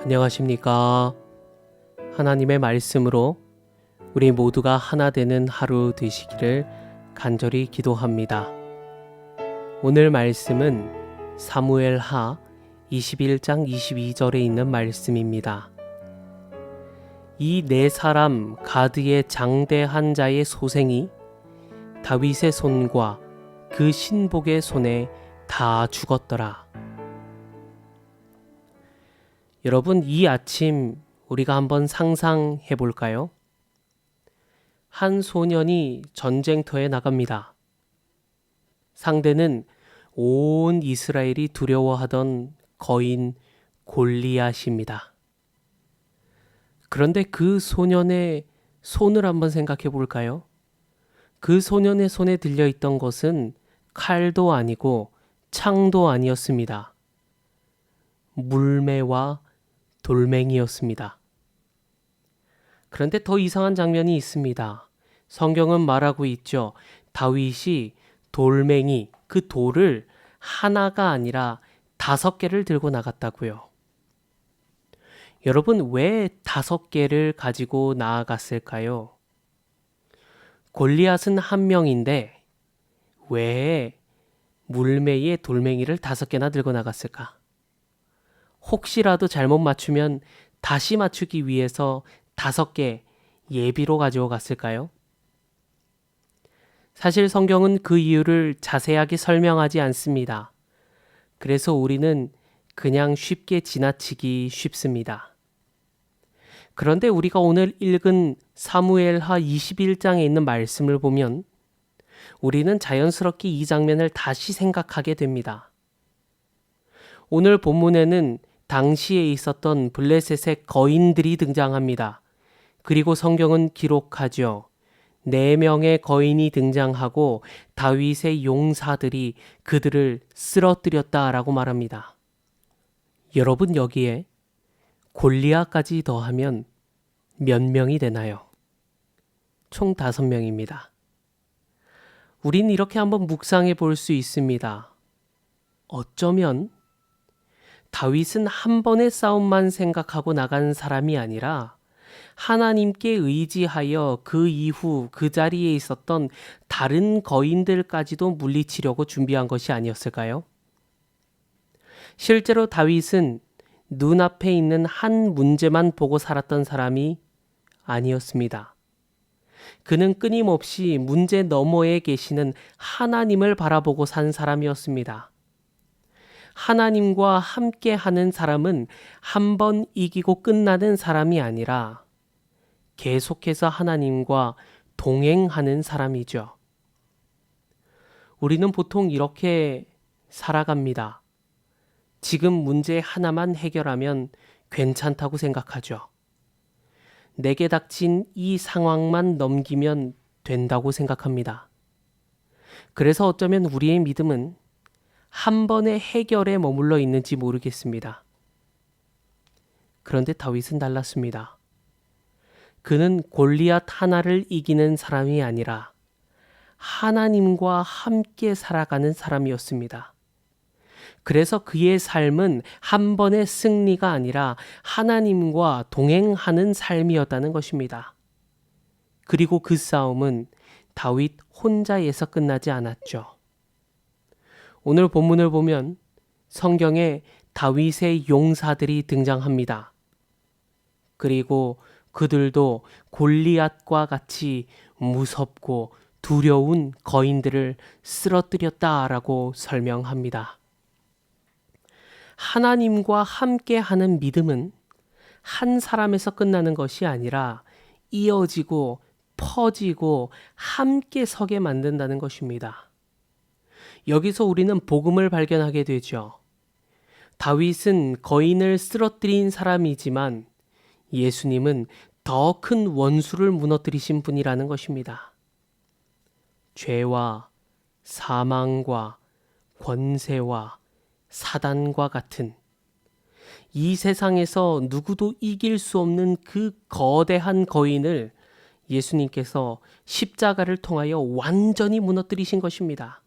안녕하십니까. 하나님의 말씀으로 우리 모두가 하나 되는 하루 되시기를 간절히 기도합니다. 오늘 말씀은 사무엘하 21장 22절에 있는 말씀입니다. 이 네 사람 가드의 장대한 자의 소생이 다윗의 손과 그 신복의 손에 다 죽었더라. 여러분, 이 아침 우리가 한번 상상해 볼까요? 한 소년이 전쟁터에 나갑니다. 상대는 온 이스라엘이 두려워하던 거인 골리앗입니다. 그런데 그 소년의 손을 한번 생각해 볼까요? 그 소년의 손에 들려있던 것은 칼도 아니고 창도 아니었습니다. 물매와 돌멩이였습니다. 그런데 더 이상한 장면이 있습니다. 성경은 말하고 있죠. 다윗이 돌멩이, 그 돌을 하나가 아니라 5개를 들고 나갔다고요. 여러분, 왜 5개를 가지고 나아갔을까요? 골리앗은 한 명인데 왜 물매의 돌멩이를 5개나 들고 나갔을까? 혹시라도 잘못 맞추면 다시 맞추기 위해서 5개 예비로 가지고 갔을까요? 사실 성경은 그 이유를 자세하게 설명하지 않습니다. 그래서 우리는 그냥 쉽게 지나치기 쉽습니다. 그런데 우리가 오늘 읽은 사무엘하 21장에 있는 말씀을 보면 우리는 자연스럽게 이 장면을 다시 생각하게 됩니다. 오늘 본문에는 당시에 있었던 블레셋의 거인들이 등장합니다. 그리고 성경은 기록하죠. 4명의 거인이 등장하고 다윗의 용사들이 그들을 쓰러뜨렸다라고 말합니다. 여러분, 여기에 골리앗까지 더하면 몇 명이 되나요? 총 5명입니다. 우린 이렇게 한번 묵상해 볼 수 있습니다. 어쩌면 다윗은 한 번의 싸움만 생각하고 나간 사람이 아니라 하나님께 의지하여 그 이후 그 자리에 있었던 다른 거인들까지도 물리치려고 준비한 것이 아니었을까요? 실제로 다윗은 눈앞에 있는 한 문제만 보고 살았던 사람이 아니었습니다. 그는 끊임없이 문제 너머에 계시는 하나님을 바라보고 산 사람이었습니다. 하나님과 함께 하는 사람은 한 번 이기고 끝나는 사람이 아니라 계속해서 하나님과 동행하는 사람이죠. 우리는 보통 이렇게 살아갑니다. 지금 문제 하나만 해결하면 괜찮다고 생각하죠. 내게 닥친 이 상황만 넘기면 된다고 생각합니다. 그래서 어쩌면 우리의 믿음은 한 번의 해결에 머물러 있는지 모르겠습니다. 그런데 다윗은 달랐습니다. 그는 골리앗 하나를 이기는 사람이 아니라 하나님과 함께 살아가는 사람이었습니다. 그래서 그의 삶은 한 번의 승리가 아니라 하나님과 동행하는 삶이었다는 것입니다. 그리고 그 싸움은 다윗 혼자에서 끝나지 않았죠. 오늘 본문을 보면 성경에 다윗의 용사들이 등장합니다. 그리고 그들도 골리앗과 같이 무섭고 두려운 거인들을 쓰러뜨렸다라고 설명합니다. 하나님과 함께하는 믿음은 한 사람에서 끝나는 것이 아니라 이어지고 퍼지고 함께 서게 만든다는 것입니다. 여기서 우리는 복음을 발견하게 되죠. 다윗은 거인을 쓰러뜨린 사람이지만 예수님은 더 큰 원수를 무너뜨리신 분이라는 것입니다. 죄와 사망과 권세와 사단과 같은 이 세상에서 누구도 이길 수 없는 그 거대한 거인을 예수님께서 십자가를 통하여 완전히 무너뜨리신 것입니다.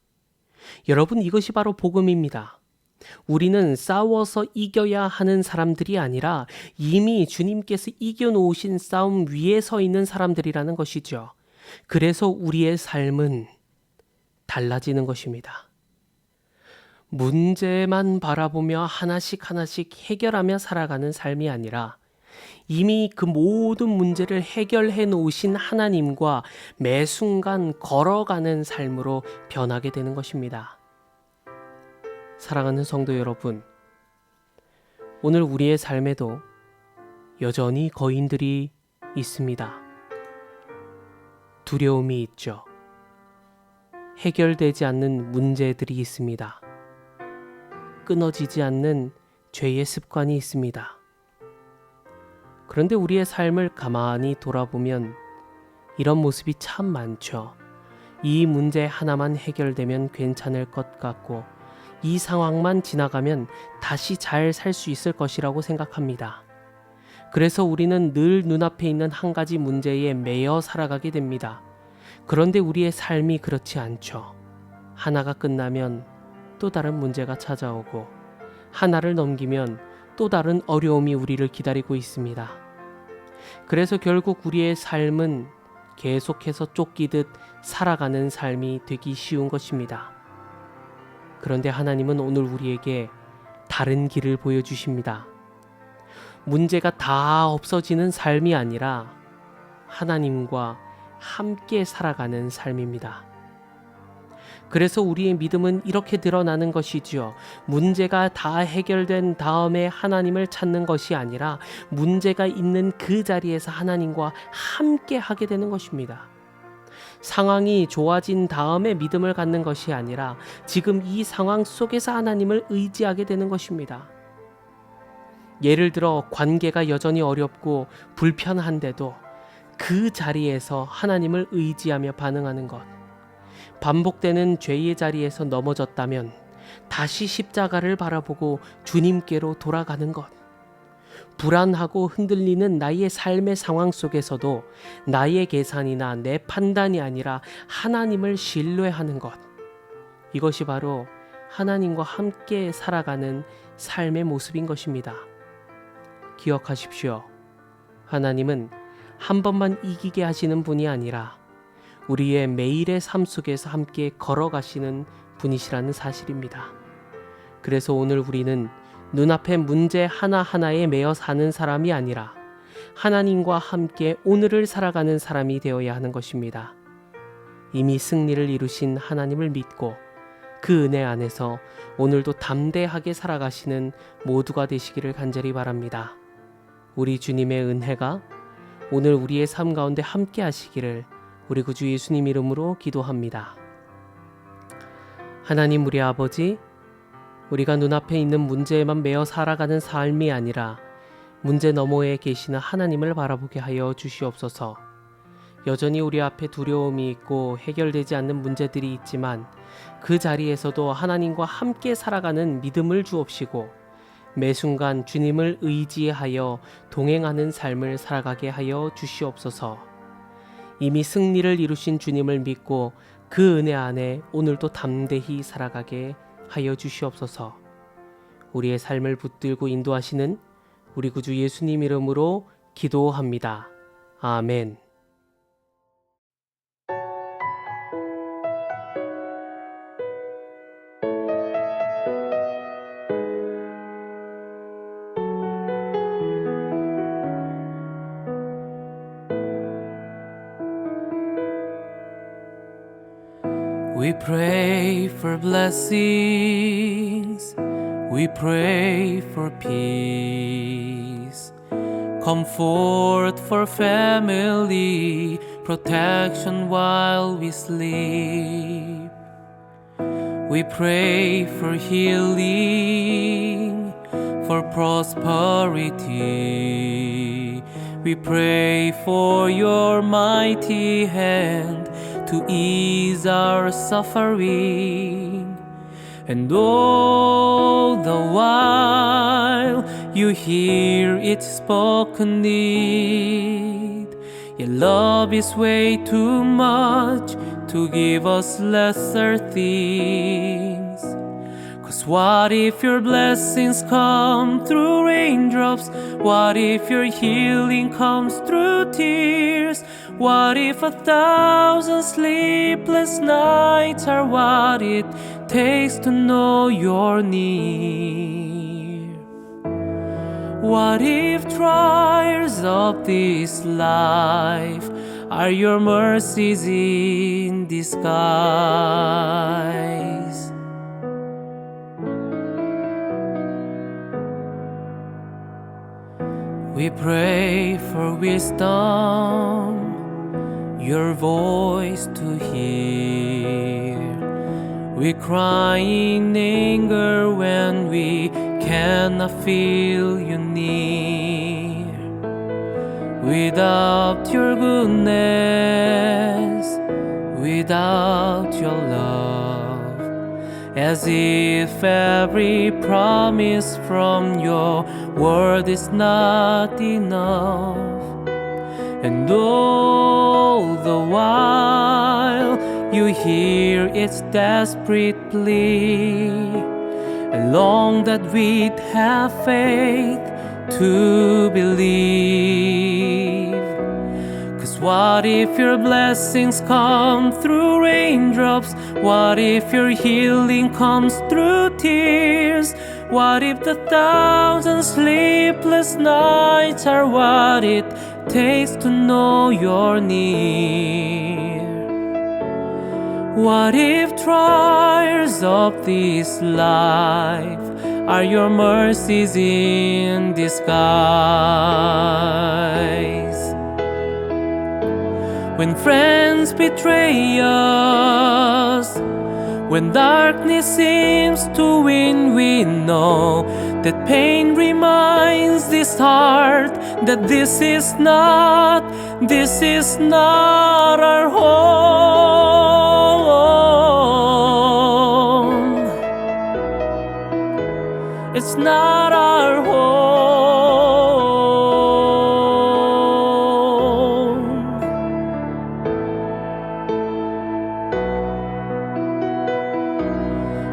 여러분, 이것이 바로 복음입니다. 우리는 싸워서 이겨야 하는 사람들이 아니라 이미 주님께서 이겨놓으신 싸움 위에 서 있는 사람들이라는 것이죠. 그래서 우리의 삶은 달라지는 것입니다. 문제만 바라보며 하나씩 하나씩 해결하며 살아가는 삶이 아니라 이미 그 모든 문제를 해결해 놓으신 하나님과 매 순간 걸어가는 삶으로 변하게 되는 것입니다. 사랑하는 성도 여러분, 오늘 우리의 삶에도 여전히 거인들이 있습니다. 두려움이 있죠. 해결되지 않는 문제들이 있습니다. 끊어지지 않는 죄의 습관이 있습니다. 그런데 우리의 삶을 가만히 돌아보면 이런 모습이 참 많죠. 이 문제 하나만 해결되면 괜찮을 것 같고 이 상황만 지나가면 다시 잘 살 수 있을 것이라고 생각합니다. 그래서 우리는 늘 눈앞에 있는 한 가지 문제에 매여 살아가게 됩니다. 그런데 우리의 삶이 그렇지 않죠. 하나가 끝나면 또 다른 문제가 찾아오고 하나를 넘기면 또 다른 어려움이 우리를 기다리고 있습니다. 그래서 결국 우리의 삶은 계속해서 쫓기듯 살아가는 삶이 되기 쉬운 것입니다. 그런데 하나님은 오늘 우리에게 다른 길을 보여주십니다. 문제가 다 없어지는 삶이 아니라 하나님과 함께 살아가는 삶입니다. 그래서 우리의 믿음은 이렇게 드러나는 것이지요. 문제가 다 해결된 다음에 하나님을 찾는 것이 아니라 문제가 있는 그 자리에서 하나님과 함께 하게 되는 것입니다. 상황이 좋아진 다음에 믿음을 갖는 것이 아니라 지금 이 상황 속에서 하나님을 의지하게 되는 것입니다. 예를 들어 관계가 여전히 어렵고 불편한데도 그 자리에서 하나님을 의지하며 반응하는 것. 반복되는 죄의 자리에서 넘어졌다면 다시 십자가를 바라보고 주님께로 돌아가는 것. 불안하고 흔들리는 나의 삶의 상황 속에서도 나의 계산이나 내 판단이 아니라 하나님을 신뢰하는 것. 이것이 바로 하나님과 함께 살아가는 삶의 모습인 것입니다. 기억하십시오. 하나님은 한 번만 이기게 하시는 분이 아니라 우리의 매일의 삶 속에서 함께 걸어가시는 분이시라는 사실입니다. 그래서 오늘 우리는 눈앞의 문제 하나하나에 매여 사는 사람이 아니라 하나님과 함께 오늘을 살아가는 사람이 되어야 하는 것입니다. 이미 승리를 이루신 하나님을 믿고 그 은혜 안에서 오늘도 담대하게 살아가시는 모두가 되시기를 간절히 바랍니다. 우리 주님의 은혜가 오늘 우리의 삶 가운데 함께 하시기를 우리 구주 예수님 이름으로 기도합니다. 하나님 우리 아버지, 우리가 눈앞에 있는 문제에만 매여 살아가는 삶이 아니라 문제 너머에 계시는 하나님을 바라보게 하여 주시옵소서. 여전히 우리 앞에 두려움이 있고 해결되지 않는 문제들이 있지만 그 자리에서도 하나님과 함께 살아가는 믿음을 주옵시고 매 순간 주님을 의지하여 동행하는 삶을 살아가게 하여 주시옵소서. 이미 승리를 이루신 주님을 믿고 그 은혜 안에 오늘도 담대히 살아가게 하여 주시옵소서. 우리의 삶을 붙들고 인도하시는 우리 구주 예수님 이름으로 기도합니다. 아멘. We pray for blessings, we pray for peace, comfort for family, protection while we sleep. We pray for healing, for prosperity. We pray for your mighty hand to ease our suffering, and all the while you hear its spoken need. Your love is way too much to give us lesser things, 'cause What if your blessings come through raindrops? What if your healing comes through tears? What if 1,000 sleepless nights are what it takes to know you're near? What if trials of this life are your mercies in disguise? We pray for wisdom, your voice to hear. We cry in anger when we cannot feel you near. Without your goodness, without your love, as if every promise from your word is not enough. And all the while you hear its desperate plea, and long that we'd have faith to believe. 'Cause what if your blessings come through raindrops? What if your healing comes through tears? What if the 1,000 sleepless nights are what it takes to know you're near? What if trials of this life are your mercies in disguise? When friends betray us, when darkness seems to win, we know that pain reminds this heart that this is not our home. It's not our home.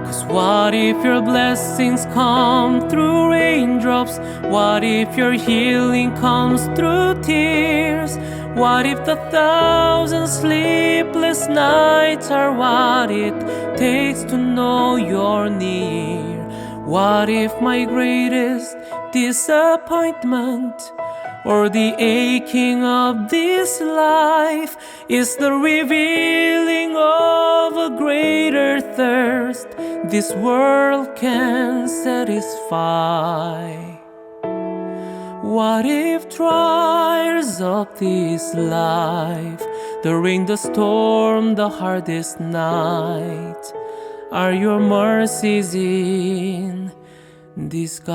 'Cause what if your blessings come through raindrops? What if your healing comes through tears? What if the 1,000 sleepless nights are what it takes to know you're near? What if my greatest disappointment or the aching of this life is the revealing of a greater thirst this world can satisfy? What if trials of this life, during the storm, the hardest night, are your mercies in disguise?